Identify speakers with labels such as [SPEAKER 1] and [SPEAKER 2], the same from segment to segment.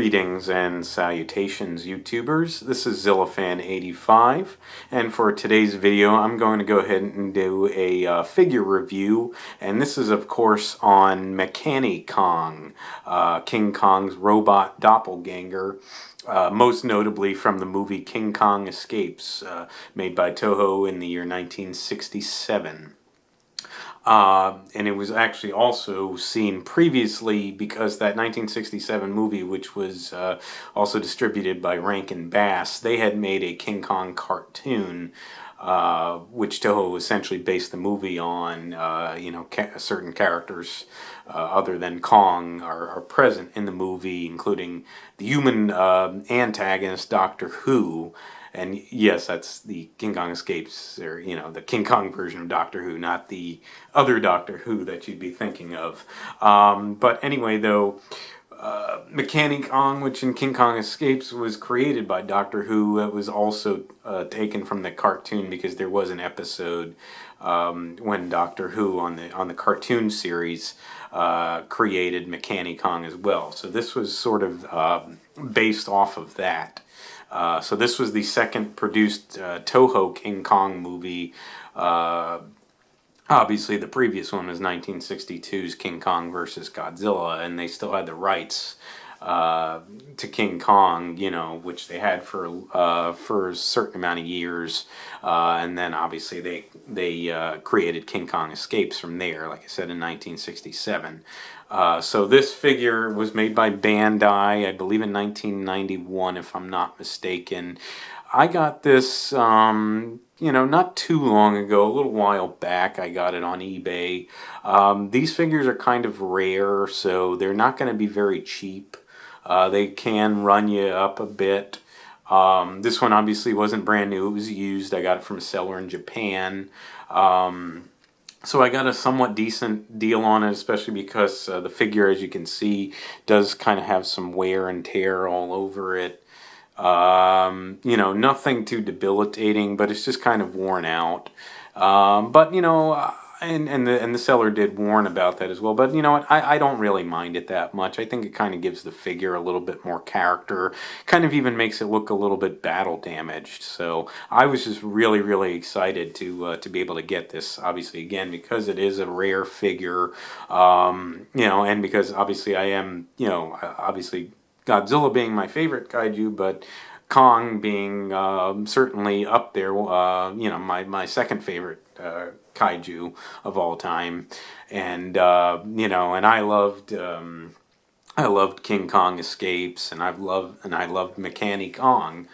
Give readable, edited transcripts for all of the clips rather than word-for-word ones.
[SPEAKER 1] Greetings and salutations, YouTubers. This is Zillafan85, and for today's video, I'm going to go ahead and do a figure review, and this is, of course, on Mechani Kong, King Kong's robot doppelganger, most notably from the movie King Kong Escapes, made by Toho in the year 1967. And it was actually also seen previously because that 1967 movie, which was also distributed by Rankin Bass, they had made a King Kong cartoon, which Toho essentially based the movie on. Certain characters other than Kong are present in the movie, including the human antagonist Doctor Who. And yes, that's the King Kong Escapes, or, the King Kong version of Doctor Who, not the other Doctor Who that you'd be thinking of. But anyway, though, Mechani Kong, which in King Kong Escapes was created by Doctor Who, it was also taken from the cartoon because there was an episode when Doctor Who on the cartoon series created Mechani Kong as well. So this was sort of based off of that. So this was the second produced Toho King Kong movie. Obviously, the previous one was 1962's King Kong versus Godzilla, and they still had the rights to King Kong, which they had for a certain amount of years, and then obviously they created King Kong Escapes from there, like I said, in 1967. So this figure was made by Bandai, I believe in 1991, if I'm not mistaken. I got this, not too long ago, a little while back. I got it on eBay. These figures are kind of rare, so they're not going to be very cheap. They can run you up a bit. This one obviously wasn't brand new. It was used. I got it from a seller in Japan. So I got a somewhat decent deal on it, especially because the figure, as you can see, does kind of have some wear and tear all over it. Nothing too debilitating, but it's just kind of worn out. And the seller did warn about that as well. But you know what? I don't really mind it that much. I think it kind of gives the figure a little bit more character. Kind of even makes it look a little bit battle damaged. So I was just really, really excited to be able to get this. Obviously, again, because it is a rare figure. And because obviously I am, obviously Godzilla being my favorite kaiju, but Kong being certainly up there, my second favorite kaiju of all time, and and I loved King Kong Escapes, and I loved Mechani Kong,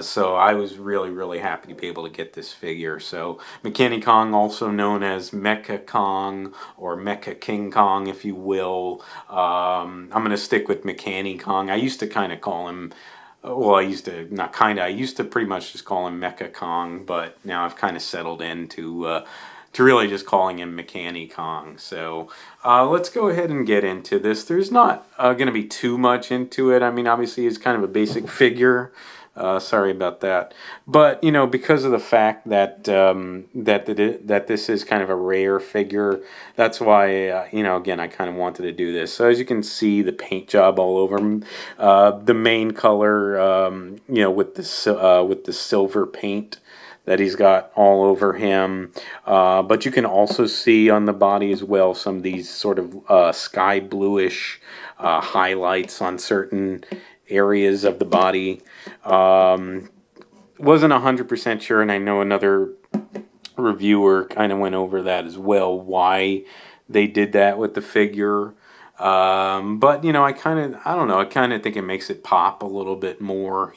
[SPEAKER 1] so I was really, really happy to be able to get this figure. So Mechani Kong, also known as Mecha Kong or Mecha King Kong, if you will. I'm going to stick with Mechani Kong. I used to kind of call him. Well, I used to pretty much just call him Mecha Kong, but now I've kind of settled into to really just calling him Mechani Kong. So let's go ahead and get into this. There's not going to be too much into it. I mean, obviously, it's kind of a basic figure. Sorry about that, but because of the fact that that this is kind of a rare figure, that's why again, I kind of wanted to do this. So as you can see, the paint job all over him, the main color, with the silver paint that he's got all over him, but you can also see on the body as well some of these sort of sky bluish highlights on certain areas of the body. Wasn't 100% sure, and I know another reviewer kind of went over that as well, why they did that with the figure. But I don't know, I kind of think it makes it pop a little bit more,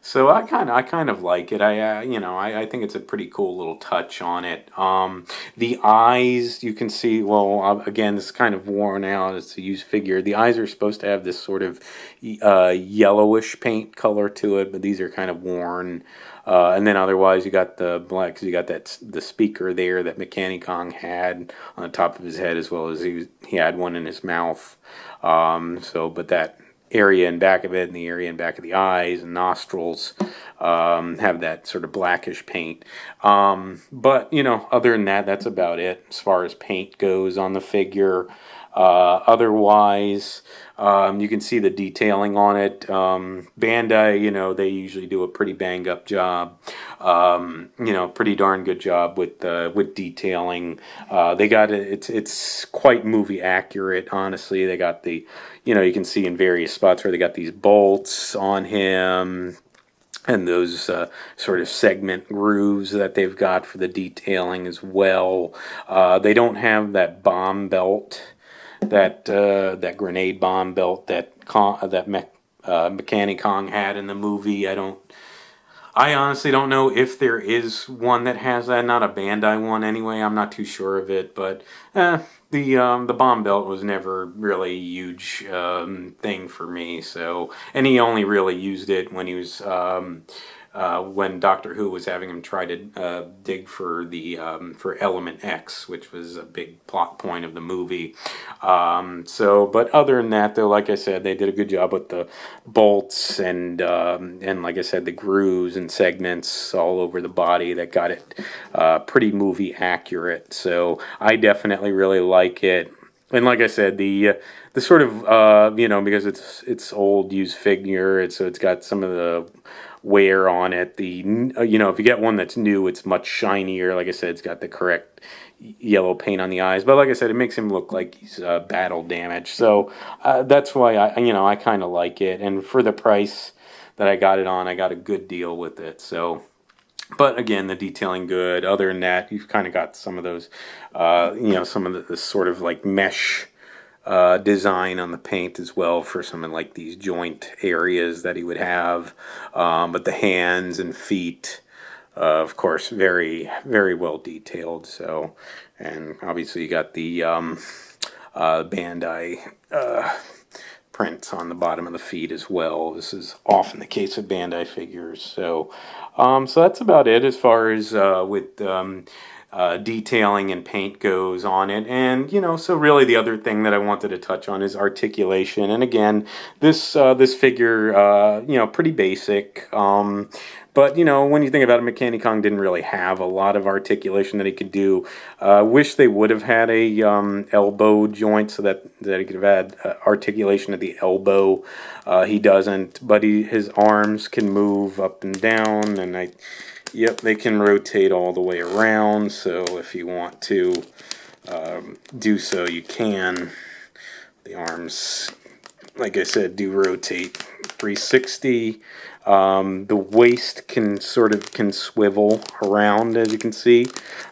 [SPEAKER 1] So I kind of like it. I think it's a pretty cool little touch on it. The eyes, you can see, well, again, this is kind of worn out. It's a used figure. The eyes are supposed to have this sort of yellowish paint color to it, but these are kind of worn. And then otherwise, you got the black, 'cause you got the speaker there that Mechani Kong had on the top of his head, as well as he had one in his mouth. But that area in back of it and the area in back of the eyes and nostrils have that sort of blackish paint. But other than that, that's about it as far as paint goes on the figure. Otherwise, you can see the detailing on it. Bandai, they usually do a pretty bang up job. Pretty darn good job with detailing. They got it. It's quite movie accurate. Honestly, they got you can see in various spots where they got these bolts on him and those sort of segment grooves that they've got for the detailing as well. They don't have that bomb belt, that grenade bomb belt that Mechani Kong had in the movie. I honestly don't know if there is one that has that. Not a Bandai one anyway. I'm not too sure of it, but the bomb belt was never really a huge thing for me. So, and he only really used it when he was when Doctor Who was having him try to dig for Element X, which was a big plot point of the movie. But other than that, though, like I said, they did a good job with the bolts and like I said, the grooves and segments all over the body that got it pretty movie accurate. So I definitely really like it. And like I said, the sort of because it's old used figure, so it's got some of the wear on it. If you get one that's new, it's much shinier. Like I said, it's got the correct yellow paint on the eyes. But like I said, it makes him look like he's battle damaged. So that's why I kind of like it. And for the price that I got it on, I got a good deal with it. So. But again, the detailing good. Other than that, you've kind of got some of those, some of the sort of like mesh design on the paint as well for some of like these joint areas that he would have. But the hands and feet, of course, very, very well detailed. So, and obviously you got the Bandai prints on the bottom of the feet as well. This is often the case with Bandai figures. So that's about it as far as with detailing and paint goes on it. And so really the other thing that I wanted to touch on is articulation. And again, this figure, pretty basic. But when you think about it, Mechani Kong didn't really have a lot of articulation that he could do. Wish they would have had a elbow joint so that he could have had articulation at the elbow. He doesn't, but his arms can move up and down, and yep, they can rotate all the way around. So if you want to do so, you can. The arms, like I said, do rotate 360. The waist can swivel around, as you can see.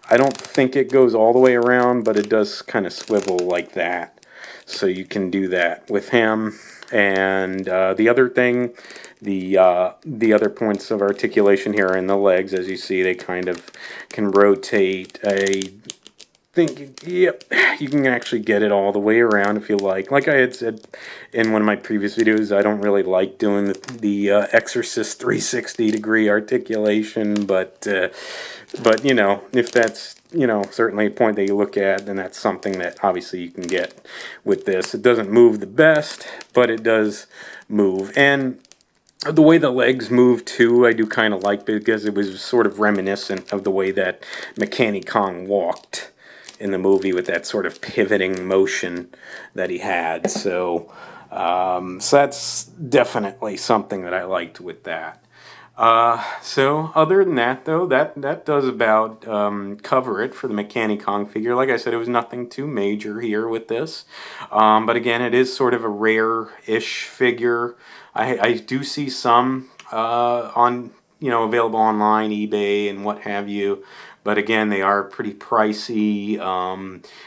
[SPEAKER 1] I don't think it goes all the way around, but it does kind of swivel like that. So you can do that with him. And the other thing, the other points of articulation here are in the legs. As you see, they kind of can rotate yep, you can actually get it all the way around if you like. Like I had said in one of my previous videos, I don't really like doing the Exorcist 360-degree articulation, but if that's certainly a point that you look at, then that's something that obviously you can get with this. It doesn't move the best, but it does move. And the way the legs move too, I do kind of like, because it was sort of reminiscent of the way that Mechani Kong walked in the movie with that sort of pivoting motion that he had. So that's definitely something that I liked with that. So other than that, though, that does about cover it for the Mechani Kong figure. Like I said, it was nothing too major here with this. But again, it is sort of a rare-ish figure. I do see some on available online, eBay and what have you. But again, they are pretty pricey,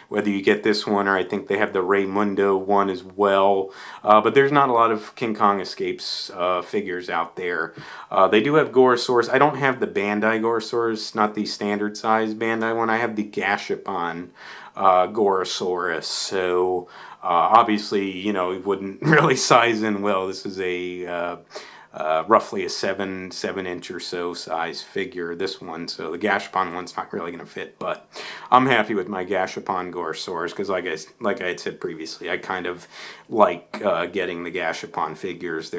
[SPEAKER 1] whether you get this one or I think they have the Raymundo one as well. But there's not a lot of King Kong Escapes figures out there. They do have Gorosaurus. I don't have the Bandai Gorosaurus, not the standard size Bandai one. I have the Gashapon Gorosaurus. So obviously, it wouldn't really size in well. This is a roughly a 7-inch or so size figure, this one. So the Gashapon one's not really going to fit, but I'm happy with my Gashapon Gorosaurus because like I had said previously, I kind of like getting the Gashapon figures.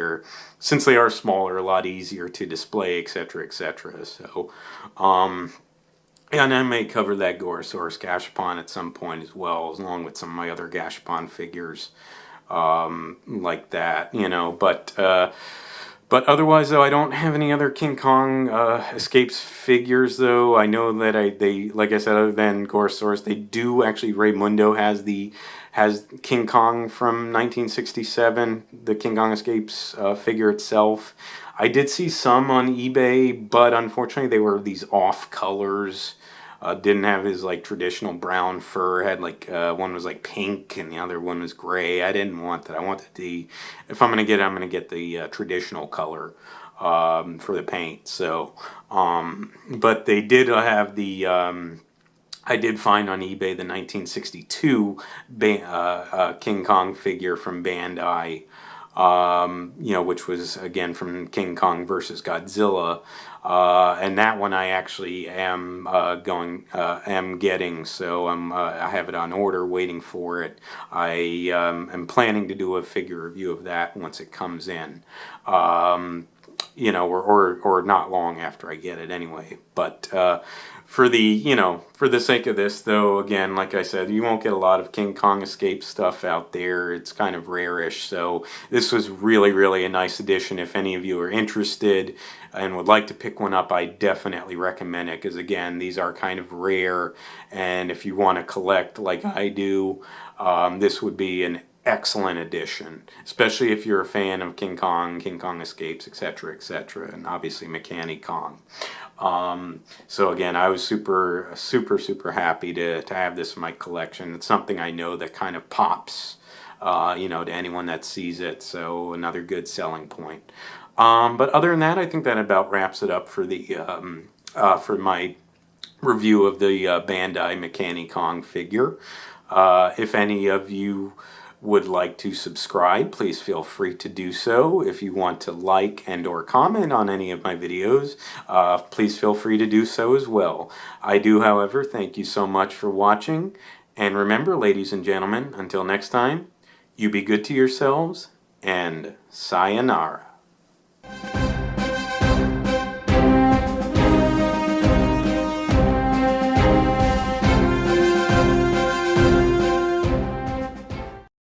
[SPEAKER 1] Since they are smaller, a lot easier to display, etc., etc. So And I may cover that Gorosaurus Gashapon at some point as well, along with some of my other Gashapon figures, like that, you know. But otherwise, though, I don't have any other King Kong Escapes figures, though. I know that they, like I said, other than Gorosaurus, they do actually, Raymundo has King Kong from 1967, the King Kong Escapes figure itself. I did see some on eBay, but unfortunately they were these off colors. Didn't have his like traditional brown fur. Had like one was like pink and the other one was gray. I didn't want that. I wanted the, if I'm gonna get it, I'm gonna get the traditional color for the paint. So, but they did have the. I did find on eBay the 1962 King Kong figure from Bandai, you know, which was again from King Kong versus Godzilla, and that one I actually am am getting. So I have it on order, waiting for it. I am planning to do a figure review of that once it comes in. You know, or not long after I get it anyway. But for the, you know, for the sake of this, though, again, like I said, you won't get a lot of King Kong Escape stuff out there. It's kind of rare-ish. So this was really, really a nice addition. If any of you are interested and would like to pick one up, I definitely recommend it, because again, these are kind of rare, and if you want to collect like I do, this would be an excellent addition, especially if you're a fan of King Kong Escapes, etc., and obviously Mechani Kong. So again, I was super happy to have this in my collection. It's something I know that kind of pops, you know, to anyone that sees it. So another good selling point. But other than that, I think that about wraps it up for the for my review of the Bandai Mechani Kong figure. If any of you would like to subscribe, please feel free to do so. If you want to like and or comment on any of my videos, please feel free to do so as well. I do, however, thank you so much for watching, and remember, ladies and gentlemen, until next time, you be good to yourselves, and sayonara.